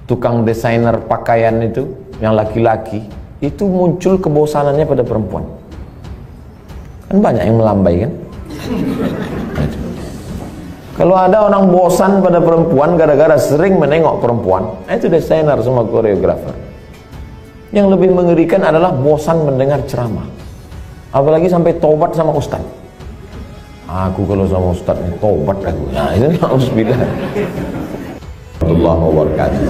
tukang desainer pakaian itu, yang laki-laki, itu muncul kebosanannya pada perempuan. Kan banyak yang melambai kan? Kalau ada orang bosan pada perempuan gara-gara sering menengok perempuan, itu desainer sama koreografer. Yang lebih mengerikan adalah bosan mendengar ceramah, apalagi sampai tobat sama ustaz. Aku kalau sama ustaz ini tobat aku. Nah itu na'udzubillah. Warahmatullahi wabarakatuh.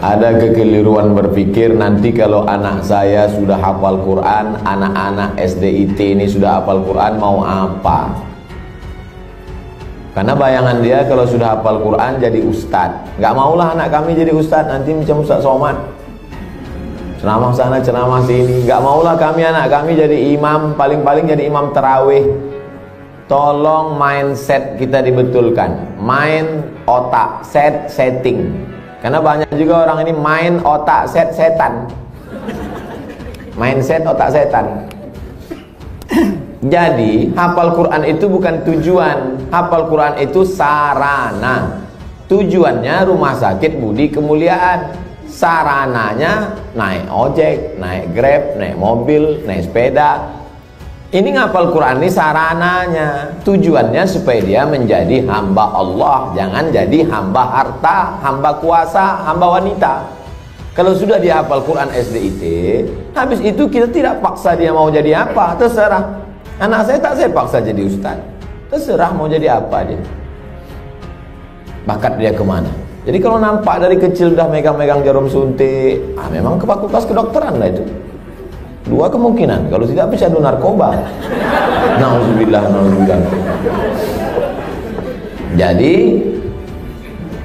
Ada kekeliruan berpikir nanti kalau anak saya sudah hafal Quran, anak-anak SDIT ini sudah hafal Quran, mau apa? Karena bayangan dia kalau sudah hafal Quran jadi ustadz. Gak maulah anak kami jadi ustadz, nanti macam Ustadz Somad, ceramah sana ceramah sini. Gak maulah kami anak kami jadi imam, paling-paling jadi imam tarawih. Tolong mindset kita dibetulkan, mind, otak, setting. Karena banyak juga orang ini main otak setan. Mindset otak setan. Jadi hafal Quran itu bukan tujuan. Hafal Quran itu sarana. Tujuannya rumah sakit budi kemuliaan. Sarananya naik ojek, naik grab, naik mobil, naik sepeda. Ini ngapal Quran ini sarananya. Tujuannya supaya dia menjadi hamba Allah, jangan jadi hamba harta, hamba kuasa, hamba wanita. Kalau sudah dia hafal Quran SDIT, habis itu kita tidak paksa dia mau jadi apa, terserah. Anak saya tak saya paksa jadi ustaz, terserah mau jadi apa dia. Bakat dia kemana. Jadi kalau nampak dari kecil udah megang-megang jarum suntik, memang ke fakultas kedokteran lah itu. Dua kemungkinan, kalau tidak bisa adu narkoba. Nauzubillah, nauzubillah. Jadi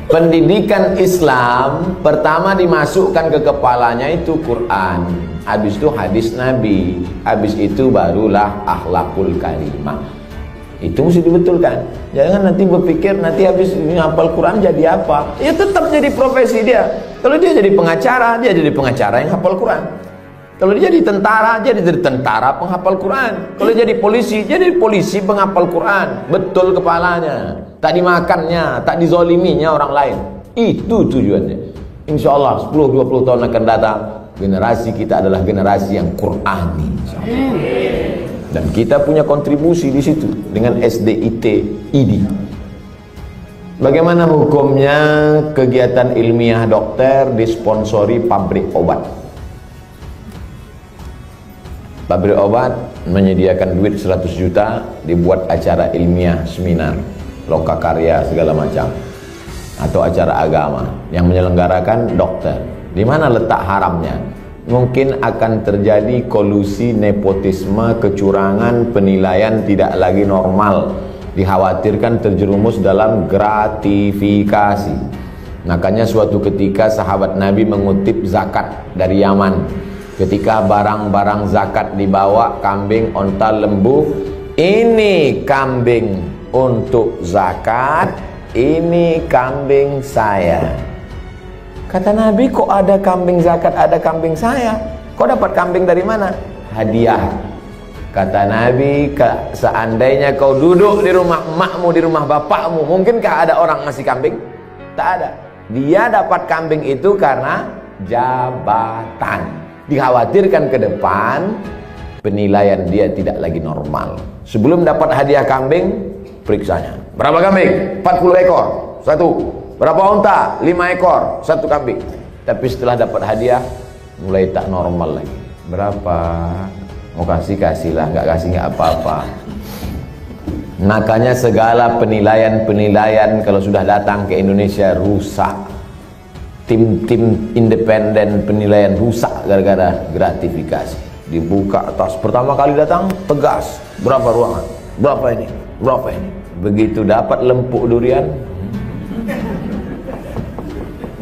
pendidikan Islam pertama dimasukkan ke kepalanya itu Quran, habis itu hadis Nabi, habis itu barulah akhlakul karimah. Itu mesti dibetulkan. Jangan nanti berpikir nanti habis hafal Quran jadi apa? Ya tetap jadi profesi dia. Kalau dia jadi pengacara, dia jadi pengacara yang hafal Quran. Kalau dia jadi tentara, dia jadi tentara penghafal Quran. Kalau jadi polisi penghafal Quran. Betul kepalanya. Tak dimakannya, tak dizoliminya orang lain. Itu tujuannya. Insya Allah 10-20 tahun akan datang, generasi kita adalah generasi yang Qurani. Dan kita punya kontribusi di situ dengan SDIT ID. Bagaimana hukumnya kegiatan ilmiah dokter disponsori pabrik obat? Pabrik obat menyediakan duit 100 juta, dibuat acara ilmiah, seminar, lokakarya segala macam, atau acara agama yang menyelenggarakan dokter. Di mana letak haramnya? Mungkin akan terjadi kolusi, nepotisme, kecurangan, penilaian tidak lagi normal. Dikhawatirkan terjerumus dalam gratifikasi. Makanya suatu ketika sahabat Nabi mengutip zakat dari Yaman. Ketika barang-barang zakat dibawa, kambing, onta, lembu, ini kambing untuk zakat, ini kambing saya. Kata Nabi, kok ada kambing zakat, ada kambing saya? Kok dapat kambing dari mana? Hadiah. Kata Nabi, seandainya kau duduk di rumah emakmu, di rumah bapakmu, mungkinkah ada orang ngasih kambing? Tak ada. Dia dapat kambing itu karena jabatan. Dikhawatirkan ke depan penilaian dia tidak lagi normal. Sebelum dapat hadiah kambing, periksanya. Berapa kambing? 40 ekor, satu. Berapa unta? 5 ekor, satu kambing. Tapi setelah dapat hadiah, mulai tak normal lagi. Berapa? Mau kasih-kasihlah, nggak kasih nggak apa-apa. Makanya segala penilaian-penilaian kalau sudah datang ke Indonesia rusak. Tim-tim independen penilaian rusak gara-gara gratifikasi. Dibuka atas, pertama kali datang tegas, berapa ruangan, berapa ini, berapa ini. Begitu dapat lempuk durian,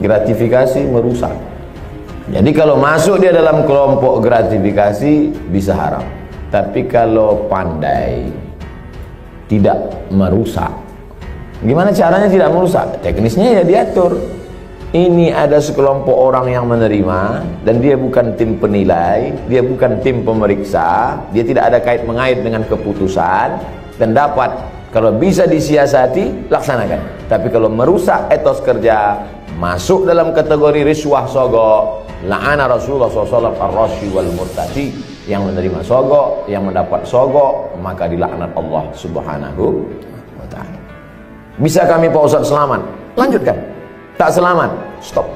gratifikasi merusak. Jadi kalau masuk dia dalam kelompok gratifikasi bisa haram. Tapi kalau pandai tidak merusak, gimana caranya tidak merusak? Teknisnya ya diatur. Ini ada sekelompok orang yang menerima, dan dia bukan tim penilai, dia bukan tim pemeriksa, dia tidak ada kait-mengait dengan keputusan, dan dapat, kalau bisa disiasati, laksanakan. Tapi kalau merusak etos kerja, masuk dalam kategori riswah sogok. La'ana Rasulullah SAW ar-rashi wal murtadi, yang menerima sogok, yang mendapat sogok, maka dilaknat Allah Subhanahu wa ta'ala. Bisa kami Pak Ustaz selamat? Lanjutkan. Tak selamat, stop.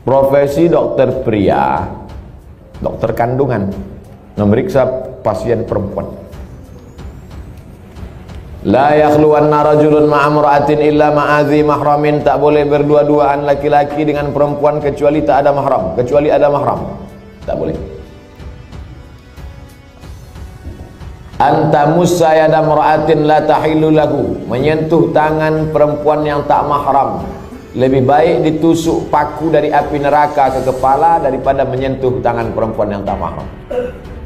Profesi dokter pria, dokter kandungan, memeriksa pasien perempuan. La yakhluwanna rajulun ma'amra'atin illa ma'adhi mahramin, tak boleh berdua-duaan laki-laki dengan perempuan kecuali tak ada mahram, kecuali ada mahram. Tak boleh. Anta musayyada mar'atin la tahillu lahu, menyentuh tangan perempuan yang tak mahram lebih baik ditusuk paku dari api neraka ke kepala daripada menyentuh tangan perempuan yang tak mahram.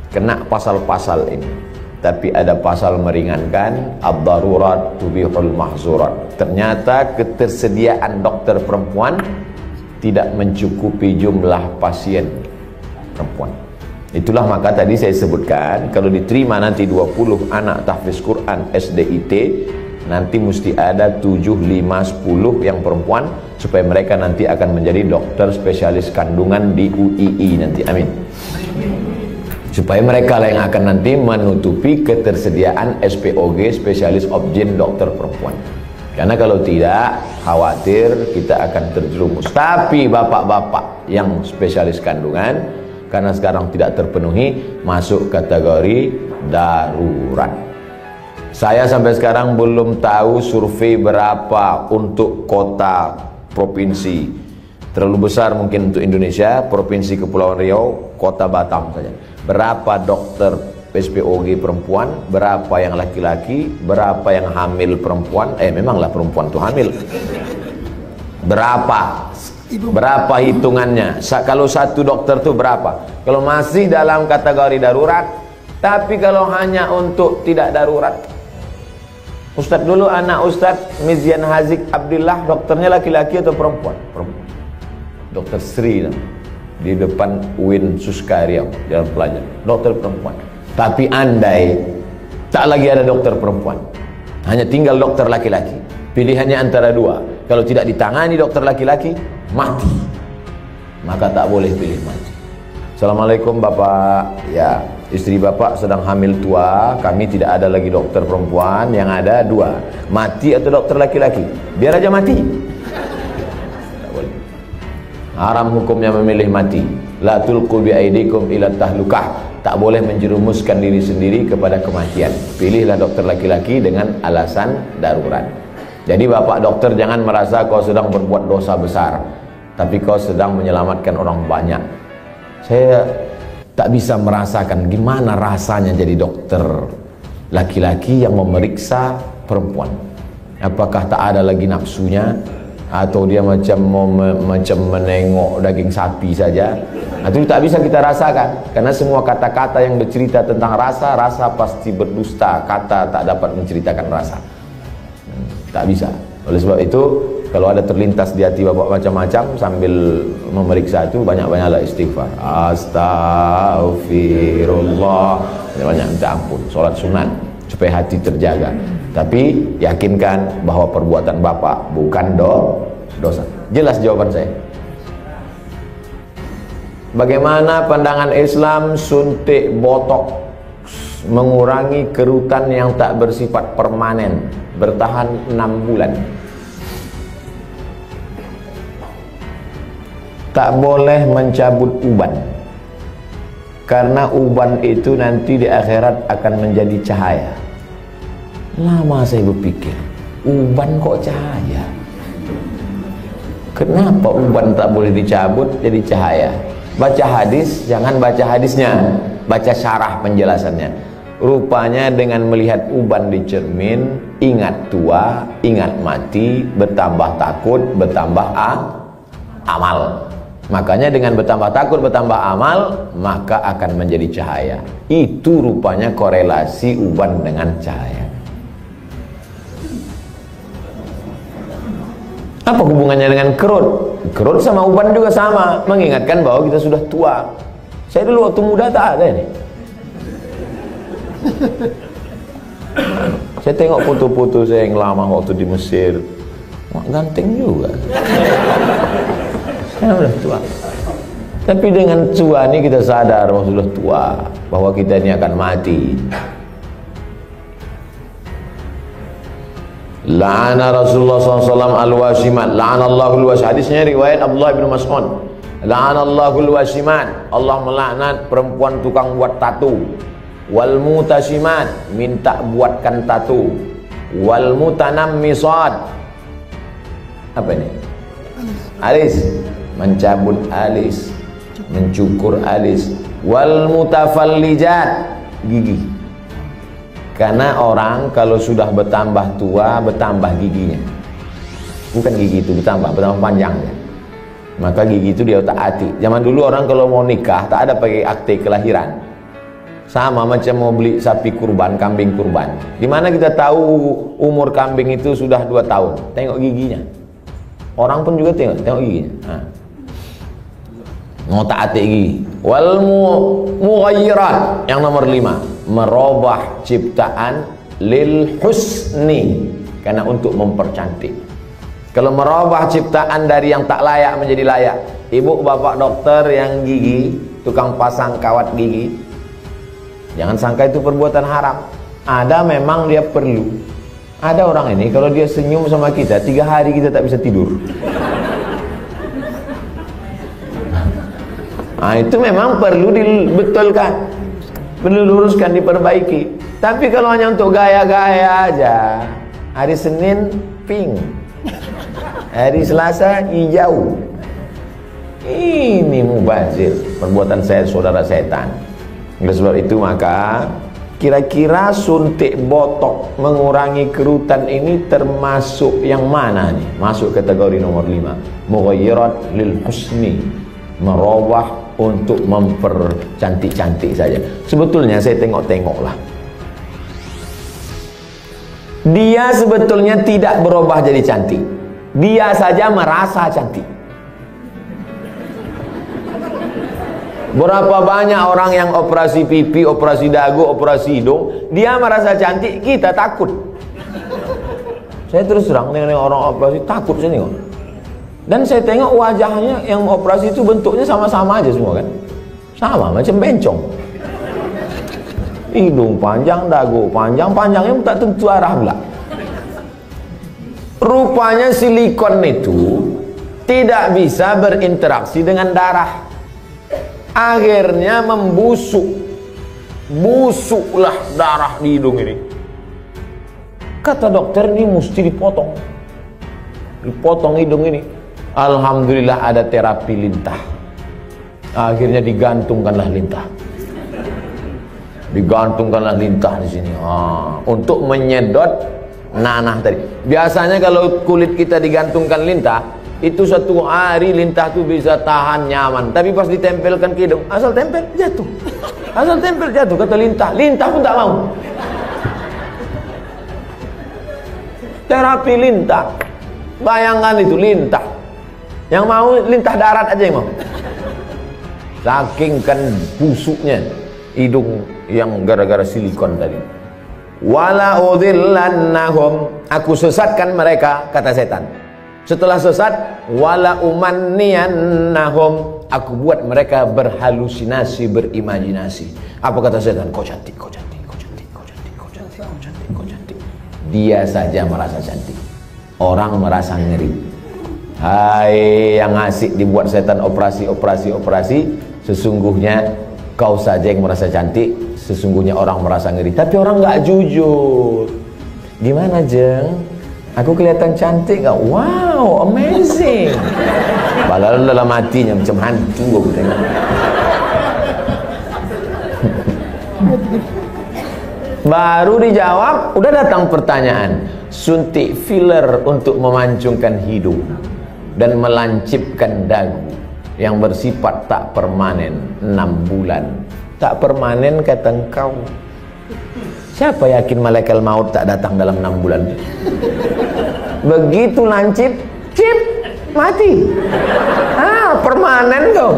Kena pasal-pasal ini. Tapi ada pasal meringankan, ad-darurat tubihul mahzurat. Ternyata ketersediaan dokter perempuan tidak mencukupi jumlah pasien perempuan. Itulah maka tadi saya sebutkan, kalau diterima nanti 20 anak tahfiz Quran SDIT, nanti mesti ada 7, 5, 10 yang perempuan, supaya mereka nanti akan menjadi dokter spesialis kandungan di UII nanti. Amin. Supaya mereka lah yang akan nanti menutupi ketersediaan SPOG, spesialis obgyn dokter perempuan. Karena kalau tidak, khawatir kita akan terjerumus. Tapi bapak-bapak yang spesialis kandungan, karena sekarang tidak terpenuhi, masuk kategori darurat. Saya sampai sekarang belum tahu survei berapa untuk kota provinsi. Terlalu besar mungkin untuk Indonesia, Provinsi Kepulauan Riau, Kota Batam saja. Berapa dokter SPOG perempuan, berapa yang laki-laki, berapa yang hamil perempuan, memanglah perempuan itu hamil. Berapa hitungannya? Kalau satu dokter itu berapa? Kalau masih dalam kategori darurat, tapi kalau hanya untuk tidak darurat. Ustadz dulu, anak Ustadz Mizian Hazik Abdillah, dokternya laki-laki atau perempuan? Perempuan. Dokter Sri di depan UIN Suskaria, Jalan Pelajar, dokter perempuan. Tapi andai tak lagi ada dokter perempuan, hanya tinggal dokter laki-laki, pilihannya antara dua. Kalau tidak ditangani dokter laki-laki, mati. Maka tak boleh pilih mati. Assalamualaikum Bapak. Ya, istri Bapak sedang hamil tua, kami tidak ada lagi dokter perempuan, yang ada dua, mati atau dokter laki-laki. Biar aja mati. Haram hukumnya memilih mati. La tulqu bi aidikum ila tahlukah. Tak boleh menjerumuskan diri sendiri kepada kematian. Pilihlah dokter laki-laki dengan alasan darurat. Jadi bapak dokter jangan merasa kau sedang berbuat dosa besar, tapi kau sedang menyelamatkan orang banyak. Saya tak bisa merasakan gimana rasanya jadi dokter laki-laki yang memeriksa perempuan. Apakah tak ada lagi nafsunya? Atau dia macam menengok daging sapi saja? Itu tak bisa kita rasakan, karena semua kata-kata yang bercerita tentang rasa, rasa pasti berdusta. Kata tak dapat menceritakan rasa. Tak bisa. Oleh sebab itu, kalau ada terlintas di hati bapak macam-macam sambil memeriksa itu, banyak-banyaklah istighfar. Astaghfirullah. Banyak minta ampun. Solat sunat supaya hati terjaga. Tapi yakinkan bahwa perbuatan bapak bukan dosa. Jelas jawaban saya. Bagaimana pandangan Islam suntik botok mengurangi kerutan yang tak bersifat permanen, bertahan 6 bulan? Tak boleh mencabut uban, karena uban itu nanti di akhirat akan menjadi cahaya. Lama saya berpikir, uban kok cahaya? Kenapa uban tak boleh dicabut jadi cahaya? Baca hadis, jangan baca hadisnya, baca syarah penjelasannya. Rupanya dengan melihat uban di cermin, ingat tua, ingat mati, bertambah takut, bertambah amal. Makanya dengan bertambah takut, bertambah amal, maka akan menjadi cahaya. Itu rupanya korelasi uban dengan cahaya. Apa hubungannya dengan kerut? Kerut sama uban juga sama, mengingatkan bahwa kita sudah tua. Saya dulu waktu muda tak ada ini. Saya tengok foto-foto saya yang lama waktu di Mesir, Mak ganteng juga. Saya udah tua. Tapi dengan tua ini kita sadar bahwa sudah tua, bahwa kita ini akan mati. La'ana Rasulullah SAW al-wasimat. La'anallahu al-wasimat. Hadisnya riwayat Abdullah bin Mas'ud. La'anallahu al-wasimat. Allah melaknat perempuan tukang buat tatu. Wal mutasimat, minta buatkan tatu. Wal mutanammisat. Apa ini? Alis. Mencabut alis, mencukur alis. Wal mutafallijat, gigi. Karena orang kalau sudah bertambah tua, bertambah giginya. Bukan gigi itu bertambah panjangnya. Maka gigi itu dia taati. Zaman dulu orang kalau mau nikah tak ada pakai akte kelahiran. Sama macam mau beli sapi kurban, kambing kurban. Dimana kita tahu umur kambing itu sudah 2 tahun? Tengok giginya. Orang pun juga tengok giginya. Mau taati gigi. Wal mughayyirat, yang nomor 5, merubah ciptaan lil husni, karena untuk mempercantik. Kalau merubah ciptaan dari yang tak layak menjadi layak. Ibu bapak dokter yang gigi, tukang pasang kawat gigi, jangan sangka itu perbuatan haram. Ada memang dia perlu. Ada orang ini kalau dia senyum sama kita 3 hari kita tak bisa tidur. Nah, itu memang perlu dibetulkan, perlu luruskan, diperbaiki. Tapi kalau hanya untuk gaya-gaya aja, hari Senin pink, hari Selasa hijau, ini mubazir, perbuatan saya saudara setan. Oleh sebab itu maka kira-kira suntik botok mengurangi kerutan ini termasuk yang mana nih? Masuk kategori nomor 5, mughayyirat lil husni, merubah untuk mempercantik-cantik saja. Sebetulnya saya tengok-tengoklah, dia sebetulnya tidak berubah jadi cantik, dia saja merasa cantik. Berapa banyak orang yang operasi pipi, operasi dagu, operasi hidung, dia merasa cantik, kita takut. Saya terus terang dengan orang operasi takut saya tengok. Dan saya tengok wajahnya yang operasi itu bentuknya sama-sama aja semua kan. Sama, macam bencong. Hidung panjang, dagu panjang, panjangnya tak tentu arah pula. Rupanya silikon itu tidak bisa berinteraksi dengan darah. Akhirnya membusuk. Busuklah darah di hidung ini. Kata dokter, ini mesti dipotong. Dipotong hidung ini. Alhamdulillah ada terapi lintah. Akhirnya digantungkanlah lintah. Digantungkanlah lintah di sini. Untuk menyedot nanah tadi. Biasanya kalau kulit kita digantungkan lintah, itu 1 hari lintah itu bisa tahan nyaman. Tapi pas ditempelkan ke hidung, asal tempel jatuh. Asal tempel jatuh, kata lintah. Lintah pun tak mau. Terapi lintah. Bayangkan itu lintah. Yang mau lintah darat aja yang mau. Saking kan busuknya hidung yang gara-gara silikon tadi. Wala udhillannahum, aku sesatkan mereka, kata setan. Setelah sesat, wala umanniyannahum, aku buat mereka berhalusinasi, berimajinasi. Apa kata setan? Kau cantik, kau cantik, kau cantik, kau cantik, kau cantik, kau cantik, kau cantik. Dia saja merasa cantik. Orang merasa ngeri. Hai yang asik dibuat setan operasi, sesungguhnya kau saja yang merasa cantik, sesungguhnya orang merasa ngeri. Tapi orang nggak jujur. Gimana Jeng? Aku kelihatan cantik nggak? Wow, amazing. Padahal dalam hatinya macam hantu aku tengok. Baru dijawab, udah datang pertanyaan. Suntik filler untuk memancungkan hidung dan melancipkan dagu yang bersifat tak permanen 6 bulan. Tak permanen kata engkau. Siapa yakin malaikat maut tak datang dalam 6 bulan? Begitu lancip, cip, mati. Permanen kau.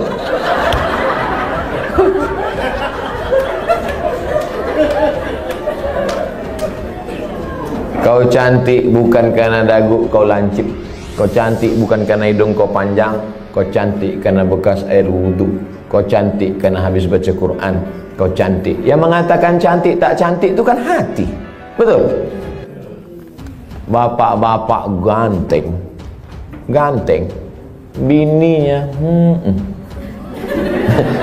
Kau cantik bukan karena dagu kau lancip. Kau cantik bukan karena hidung kau panjang. Kau cantik karena bekas air wudhu. Kau cantik karena habis baca Quran. Kau cantik. Yang mengatakan cantik tak cantik itu kan hati. Betul? Bapak-bapak ganteng. Ganteng. Bininya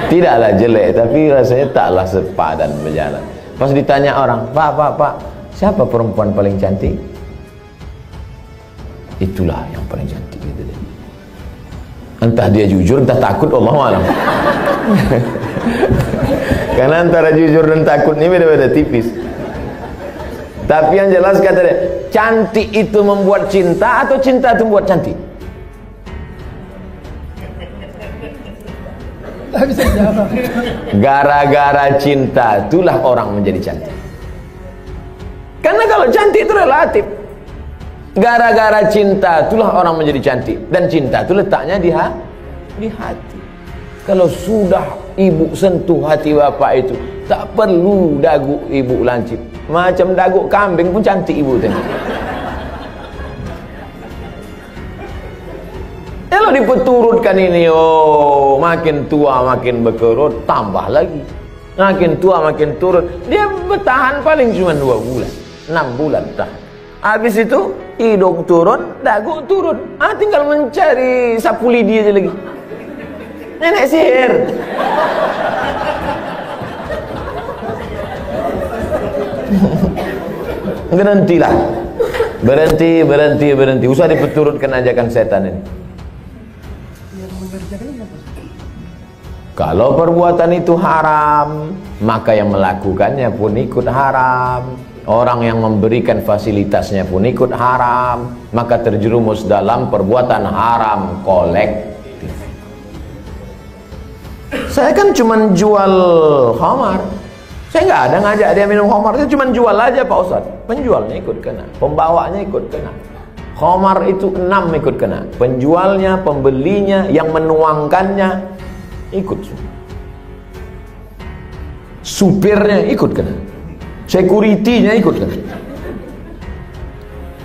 tidaklah jelek, tapi rasanya taklah sepadan berjalan. Pas ditanya orang, Pak, siapa perempuan paling cantik? Itulah yang paling cantik, gitu dia. Entah dia jujur, entah takut, Allahu a'lam. Karena antara jujur dan takut ini beda-beda tipis. Tapi yang jelas kata dia, cantik itu membuat cinta atau cinta itu membuat cantik? Gara-gara cinta itulah orang menjadi cantik. Karena kalau cantik itu relatif. Gara-gara cinta itulah orang menjadi cantik. Dan cinta itu letaknya di hati. Kalau sudah ibu sentuh hati bapak itu, tak perlu dagu ibu lancip. Macam dagu kambing pun cantik ibu tengok. Kalau dipeturutkan ini, oh makin tua makin berkerut, tambah lagi. Makin tua makin turun. Dia bertahan paling cuma 2 bulan, 6 bulan tahan. Habis itu hidung turun, dagu turun. Tinggal mencari sapu lidi aja lagi. Nenek sihir. Berhentilah. Berhenti. Usah dipeturutkan ajakan setan ini. Kalau perbuatan itu haram, maka yang melakukannya pun ikut haram. Orang yang memberikan fasilitasnya pun ikut haram. Maka terjerumus dalam perbuatan haram kolektif. Saya kan cuma jual khamar. Saya nggak ada ngajak dia minum khamar. Saya cuma jual aja Pak Ustadz. Penjualnya ikut kena, pembawanya ikut kena. Khamar itu 6 ikut kena. Penjualnya, pembelinya, yang menuangkannya ikut semua. Supirnya ikut kena. Security-nya ikut kena.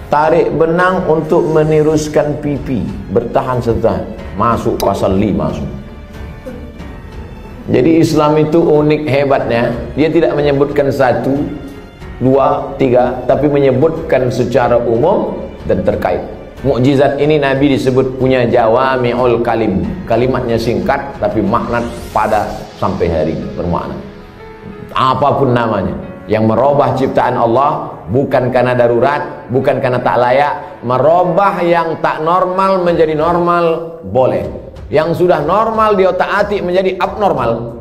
Tarik benang untuk meniruskan pipi, bertahan setahan, masuk pasal 5 semua. Jadi Islam itu unik hebatnya, dia tidak menyebutkan 1, 2, 3, tapi menyebutkan secara umum dan terkait. Mukjizat ini Nabi disebut punya jawami'ul kalim. Kalimatnya singkat tapi makna pada sampai hari ini bermakna. Apapun namanya, yang merubah ciptaan Allah bukan karena darurat, bukan karena tak layak. Merubah yang tak normal menjadi normal boleh. Yang sudah normal dia taati menjadi abnormal.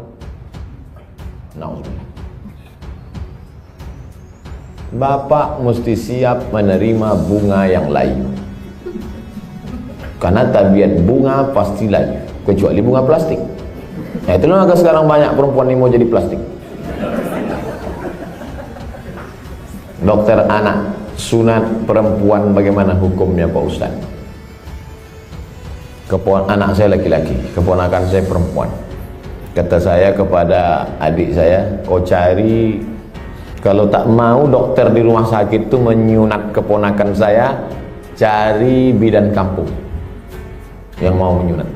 Nauzubillah. Bapak mesti siap menerima bunga yang layu. Karena tabiat bunga pasti layu, kecuali bunga plastik. Nah itulah maka sekarang banyak perempuan yang mau jadi plastik. Dokter anak, sunat perempuan bagaimana hukumnya Pak Ustaz? Anak saya laki-laki, keponakan saya perempuan. Kata saya kepada adik saya, kau cari, kalau tak mau dokter di rumah sakit itu menyunat keponakan saya, cari bidan kampung yang mau menyunat.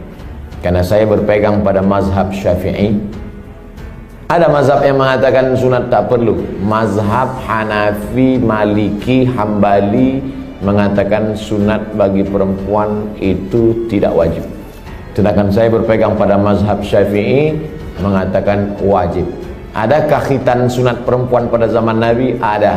Karena saya berpegang pada mazhab Syafi'i. Ada mazhab yang mengatakan sunat tak perlu. Mazhab Hanafi, Maliki, Hambali mengatakan sunat bagi perempuan itu tidak wajib. Sedangkan saya berpegang pada mazhab Syafi'i mengatakan wajib. Adakah khitan sunat perempuan pada zaman Nabi? Ada.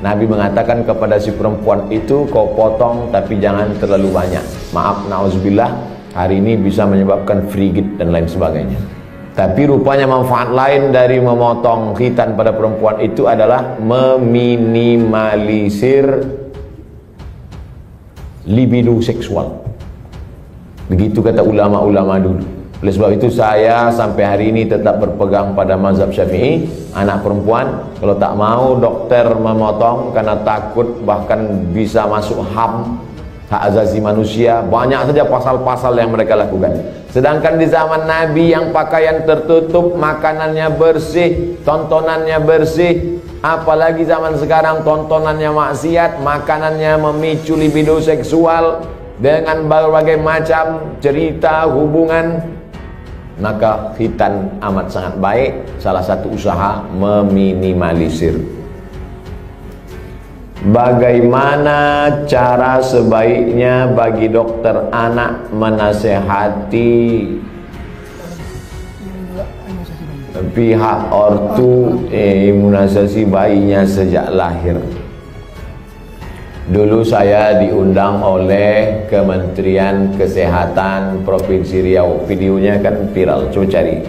Nabi mengatakan kepada si perempuan itu, kau potong tapi jangan terlalu banyak. Maaf, na'udzubillah, hari ini bisa menyebabkan frigid dan lain sebagainya. Tapi rupanya manfaat lain dari memotong khitan pada perempuan itu adalah meminimalisir libido seksual. Begitu kata ulama-ulama dulu. Oleh sebab itu saya sampai hari ini tetap berpegang pada mazhab Syafi'i. Anak perempuan kalau tak mau dokter memotong karena takut bahkan bisa masuk HAM, hak asasi manusia, banyak saja pasal-pasal yang mereka lakukan. Sedangkan di zaman Nabi yang pakaian tertutup, makanannya bersih, tontonannya bersih, Apalagi zaman sekarang tontonannya maksiat, makanannya memicu libido seksual dengan berbagai macam cerita hubungan. Maka khitan amat sangat baik. Salah satu usaha meminimalisir. Bagaimana cara sebaiknya bagi dokter anak menasehati pihak ortu imunisasi bayinya sejak lahir? Dulu saya diundang oleh Kementerian Kesehatan Provinsi Riau. Videonya kan viral, coba cari.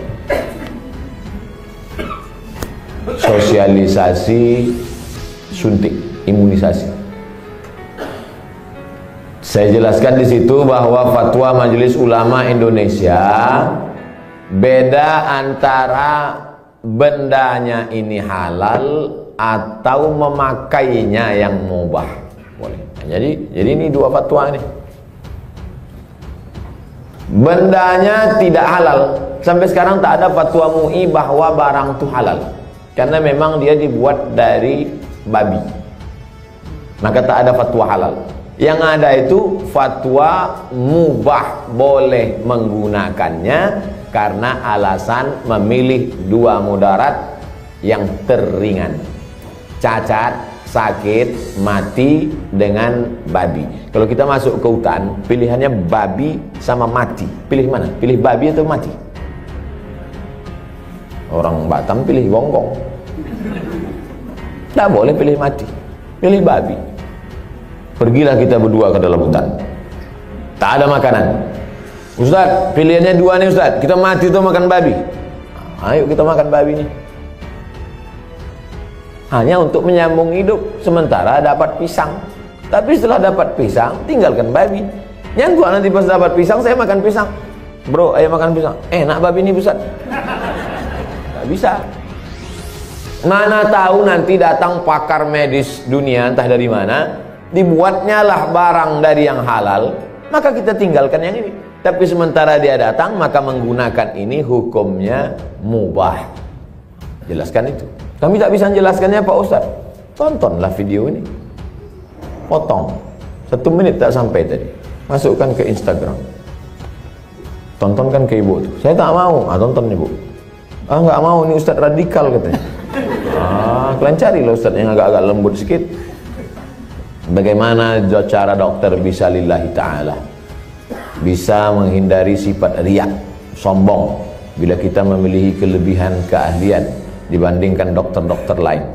Sosialisasi suntik imunisasi. Saya jelaskan di situ bahwa fatwa Majelis Ulama Indonesia beda antara bendanya ini halal atau memakainya yang mubah. Boleh. Jadi ini dua fatwa ini. Bendanya tidak halal. Sampai sekarang tak ada fatwa MUI bahwa barang itu halal. Karena memang dia dibuat dari babi. Maka tak ada fatwa halal. Yang ada itu fatwa mubah, boleh menggunakannya karena alasan memilih dua mudarat yang terringan. Cacat, sakit, mati dengan babi. Kalau kita masuk ke hutan, pilihannya babi sama mati. Pilih mana? Pilih babi atau mati? Orang Batam pilih gonggong. Tidak boleh pilih mati. Pilih babi. Pergilah kita berdua ke dalam hutan. Tak ada makanan. Ustaz, pilihannya dua nih Ustaz. Kita mati atau makan babi? Ayo kita makan babi nih. Hanya untuk menyambung hidup, sementara dapat pisang. Tapi setelah dapat pisang, tinggalkan babi. Yang gua nanti pas dapat pisang, saya makan pisang. Bro, ayo makan pisang. Enak babi ini Ustaz. Gak bisa. Mana tahu nanti datang pakar medis dunia, entah dari mana, dibuatnya lah barang dari yang halal, maka kita tinggalkan yang ini. Tapi sementara dia datang, maka menggunakan ini hukumnya mubah. Jelaskan itu. Kami tak bisa menjelaskannya Pak Ustaz. Tontonlah video ini. Potong. 1 menit tak sampai tadi. Masukkan ke Instagram. Tontonkan ke ibu itu. Saya tak mau. Tonton ibu. Nggak mau, ini Ustaz radikal katanya. Kalian carilah Ustaz yang agak-agak lembut sedikit. Bagaimana cara dokter bisa lillahi ta'ala, bisa menghindari sifat riak, sombong, bila kita memiliki kelebihan keahlian dibandingkan dokter-dokter lain.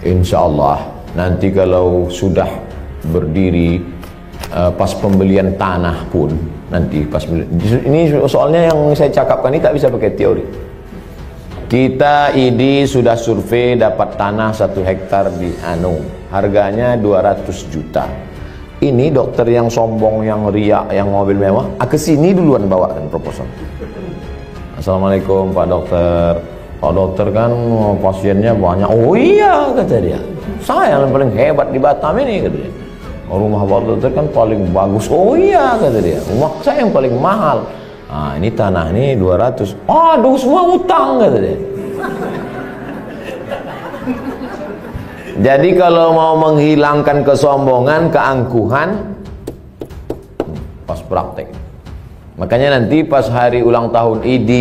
Insya Allah nanti kalau sudah berdiri pas pembelian tanah pun, nanti pas ini soalnya yang saya cakapkan ini tak bisa pakai teori. Kita ID sudah survei dapat tanah 1 hektar di harganya 200 juta. Ini dokter yang sombong, yang riak, yang mobil mewah, kesini duluan bawakan proposal. Assalamualaikum Pak Dokter. Pak Dokter kan pasiennya banyak. Oh iya kata dia. Saya yang paling hebat di Batam ini kata dia. Rumah Pak Dokter kan paling bagus. Oh iya kata dia. Rumah saya yang paling mahal. Ini tanah ini 200. Aduh semua utang kata dia. Jadi kalau mau menghilangkan kesombongan, keangkuhan, pas praktek. Makanya nanti pas hari ulang tahun ID,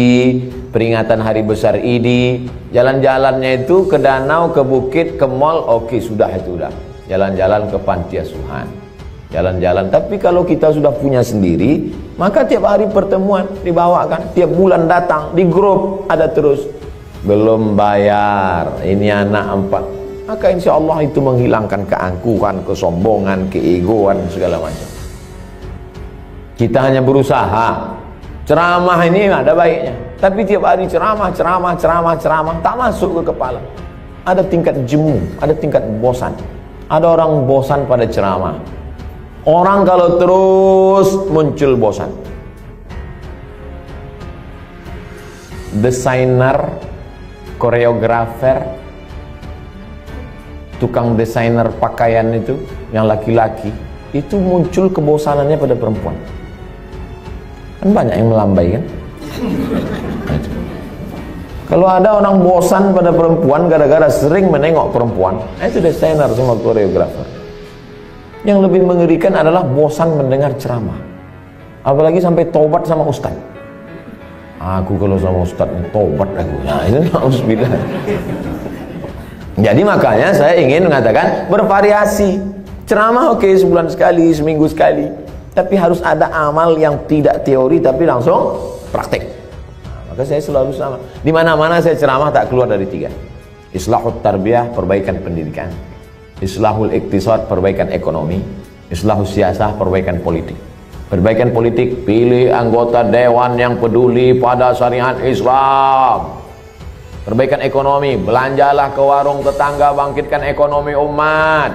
peringatan hari besar ID, jalan-jalannya itu ke danau, ke bukit, ke mall, oke sudah itu udah. Jalan-jalan ke panti asuhan, jalan-jalan. Tapi kalau kita sudah punya sendiri, maka tiap hari pertemuan dibawakan, tiap bulan datang, di grup ada terus. Belum bayar, ini anak 4. Maka insya Allah itu menghilangkan keangkuhan, kesombongan, keegoan, segala macam. Kita hanya berusaha. Ceramah ini ada baiknya, tapi tiap hari ceramah, tak masuk ke kepala. Ada tingkat jemu, ada tingkat bosan. Ada orang bosan pada ceramah. Orang kalau terus muncul bosan. Desainer, koreografer, tukang desainer pakaian itu, yang laki-laki, itu muncul kebosanannya pada perempuan. Kan banyak yang melambai kan? Kalau ada orang bosan pada perempuan gara-gara sering menengok perempuan, itu desainer sama koreografer. Yang lebih mengerikan adalah bosan mendengar ceramah, apalagi sampai tobat sama ustaz. Aku kalau sama ustaz tobat aku. Nah, itu na'udzubillah. Jadi makanya saya ingin mengatakan bervariasi. Ceramah oke, sebulan sekali, seminggu sekali, tapi harus ada amal yang tidak teori tapi langsung praktek. Maka saya selalu sama. Di mana-mana saya ceramah tak keluar dari 3. Islahut tarbiyah, perbaikan pendidikan. Islahul iktisad, perbaikan ekonomi. Islahus siasah, perbaikan politik. Perbaikan politik, pilih anggota dewan yang peduli pada syariat Islam. Perbaikan ekonomi, belanjalah ke warung tetangga, bangkitkan ekonomi umat.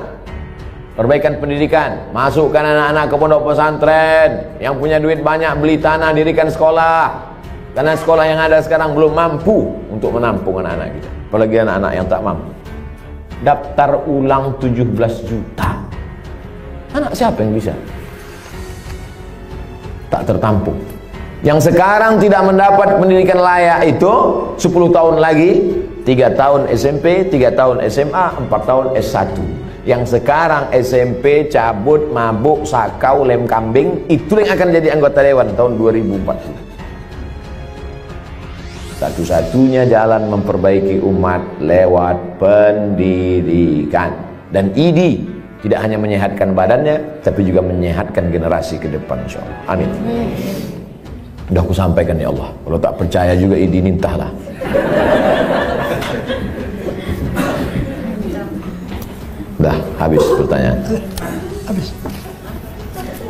Perbaikan pendidikan, masukkan anak-anak ke pondok pesantren. Yang punya duit banyak, beli tanah, dirikan sekolah. Karena sekolah yang ada sekarang belum mampu untuk menampung anak-anak kita, apalagi anak-anak yang tak mampu. Daftar ulang 17 juta. Anak siapa yang bisa? Tak tertampung. Yang sekarang tidak mendapat pendidikan layak itu 10 tahun lagi, 3 tahun SMP, 3 tahun SMA, 4 tahun S1. Yang sekarang SMP cabut, mabuk, sakau, lem kambing, itu yang akan jadi anggota dewan tahun 2040. Satu-satunya jalan memperbaiki umat lewat pendidikan. Dan ID tidak hanya menyehatkan badannya, tapi juga menyehatkan generasi ke depan, insyaallah. Amin. Udah aku sampaikan ya Allah. Kalau tak percaya juga ID nintahlah. Dah habis pertanyaan. Habis.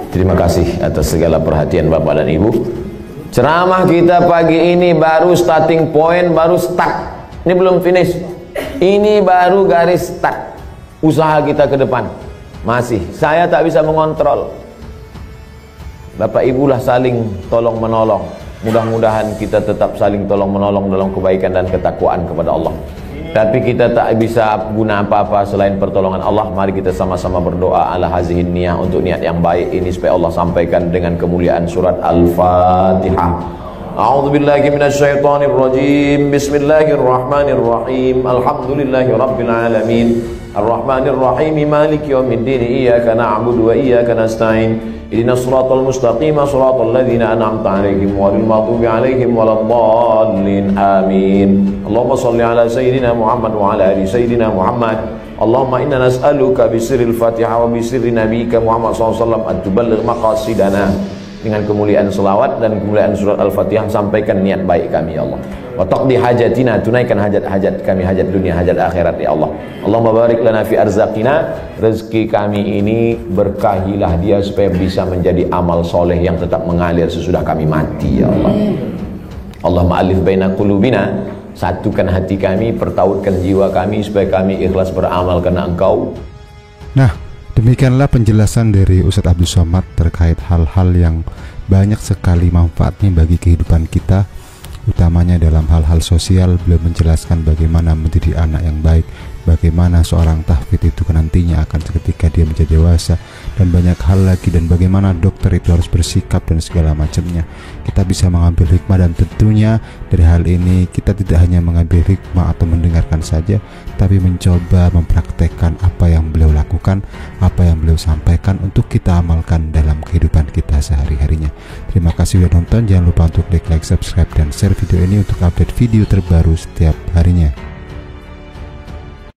Terima kasih atas segala perhatian Bapak dan Ibu. Ceramah kita pagi ini baru starting point, baru start. Ini belum finish. Ini baru garis start. Usaha kita ke depan. Masih, saya tak bisa mengontrol. Bapak Ibu lah saling tolong menolong. Mudah-mudahan kita tetap saling tolong menolong dalam kebaikan dan ketakwaan kepada Allah. Tapi kita tak bisa guna apa-apa selain pertolongan Allah. Mari kita sama-sama berdoa ala hazihin niyah, untuk niat yang baik ini supaya Allah sampaikan dengan kemuliaan surat Al-Fatihah. A'udzubillahi minasyaitonir rajim. Bismillahirrahmanirrahim. Alhamdulillahi rabbil alamin. Ar-Rahmanir Rahim. Maliki yaumiddin. Iyyaka na'budu wa iyyaka nasta'in. Ihdinas siratal mustaqim, siratal ladzina an'amta 'alaihim ghairil maghdubi 'alaihim waladdallin. Amin. Allahumma shalli ala sayyidina Muhammad wa ala ali sayyidina Muhammad. Allahumma inna nas'aluka bi sirril Fatihah wa bi sirri nabiyyika Muhammad sallallahu alaihi wasallam an tuballigh maqasidana. Dengan kemuliaan selawat dan kemuliaan surat Al-Fatihah, sampaikan niat baik kami ya Allah. Wa taqdi hajatina, tunaikan hajat-hajat kami, hajat dunia, hajat akhirat ya Allah. Allahumma barik lana fi arzaqina, rezeki kami ini berkahilah dia supaya bisa menjadi amal soleh yang tetap mengalir sesudah kami mati ya Allah. Allahumma alif baina qulubina, satukan hati kami, pertautkan jiwa kami supaya kami ikhlas beramal karena Engkau. Nah, demikianlah penjelasan dari Ustadz Abdul Somad terkait hal-hal yang banyak sekali manfaatnya bagi kehidupan kita, utamanya dalam hal-hal sosial. Beliau menjelaskan bagaimana menjadi anak yang baik, bagaimana seorang tahfidz itu nantinya akan ketika dia menjadi dewasa, dan banyak hal lagi, dan bagaimana dokter itu harus bersikap dan segala macamnya. Kita bisa mengambil hikmah, dan tentunya dari hal ini kita tidak hanya mengambil hikmah atau mendengarkan saja, tapi mencoba mempraktekkan apa yang beliau lakukan, apa yang beliau sampaikan untuk kita amalkan dalam kehidupan kita sehari-harinya. Terima kasih sudah nonton. Jangan lupa untuk klik like, subscribe, dan share video ini untuk update video terbaru setiap harinya.